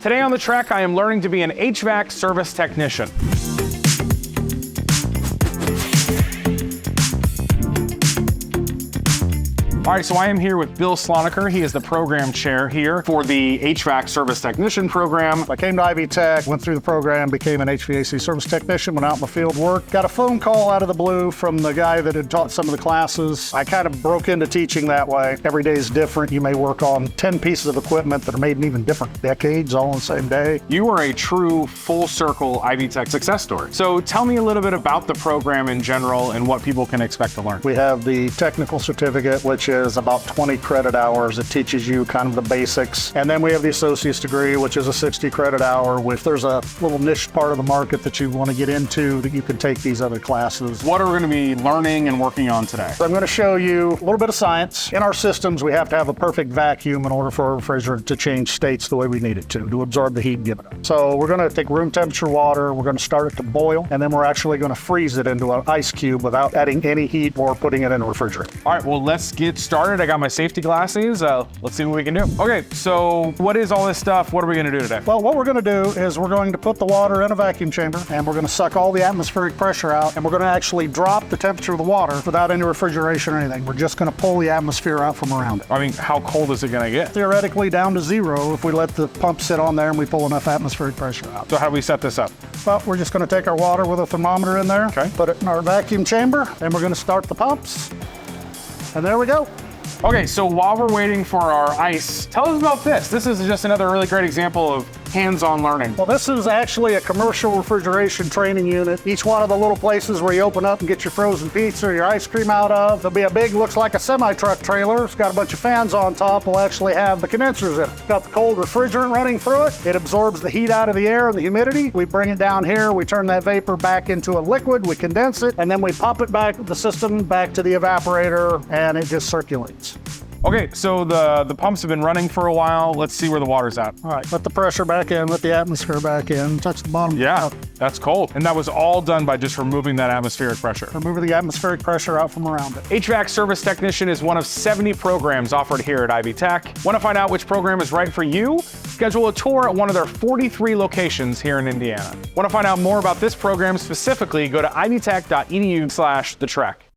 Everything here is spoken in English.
Today on The Trek, I am learning to be an HVAC service technician. All right, so I am here with Bill Slonaker. He is the program chair here for the HVAC service technician program. I came to ivytech, went through the program, became an HVAC service technician, went out in the field work. Got a phone call out of the blue from the guy that had taught some of the classes. I kind of broke into teaching that way. Every day is different. You may work on 10 pieces of equipment that are made in even different decades, all on the same day. You are a true full circle ivytech success story. So tell me a little bit about the program in general and what people can expect to learn. We have the technical certificate, which is about 20 credit hours. It teaches you kind of the basics. And then we have the associate's degree, which is a 60 credit hour. If there's a little niche part of the market that you want to get into, that you can take these other classes. What are we going to be learning and working on today? So I'm going to show you a little bit of science. In our systems, we have to have a perfect vacuum in order for our refrigerant to change states the way we need it to absorb the heat and give it up. So we're going to take room temperature water, we're going to start it to boil, and then we're actually going to freeze it into an ice cube without adding any heat or putting it in a refrigerant. All right, well, let's get started. I got my safety glasses. Let's see what we can do. Okay, so what is all this stuff? What are we going to do today? Well, what we're going to do is we're going to put the water in a vacuum chamber, and we're going to suck all the atmospheric pressure out, and we're going to actually drop the temperature of the water without any refrigeration or anything. We're just going to pull the atmosphere out from around it. I mean, how cold is it going to get? Theoretically down to zero if we let the pump sit on there and we pull enough atmospheric pressure out. So how do we set this up? Well, we're just going to take our water with a thermometer in there, okay, put it in our vacuum chamber, and we're going to start the pumps, and there we go. Okay, so while we're waiting for our ice, tell us about this. This is just another really great example of hands-on learning. Well, this is actually a commercial refrigeration training unit. Each one of the little places where you open up and get your frozen pizza or your ice cream out of, there'll be a big, looks like a semi-truck trailer. It's got a bunch of fans on top. We'll actually have the condensers in it. It's got the cold refrigerant running through it. It absorbs the heat out of the air and the humidity. We bring it down here, we turn that vapor back into a liquid, we condense it, and then we pop it back, the system back to the evaporator, and it just circulates. Okay, so the pumps have been running for a while. Let's see where the water's at. All right, let the pressure back in, let the atmosphere back in, touch the bottom. Yeah, that's cold. And that was all done by just removing that atmospheric pressure. Removing the atmospheric pressure out from around it. HVAC Service Technician is one of 70 programs offered here at ivytech. Want to find out which program is right for you? Schedule a tour at one of their 43 locations here in Indiana. Want to find out more about this program specifically? Go to ivytech.edu/thetrek.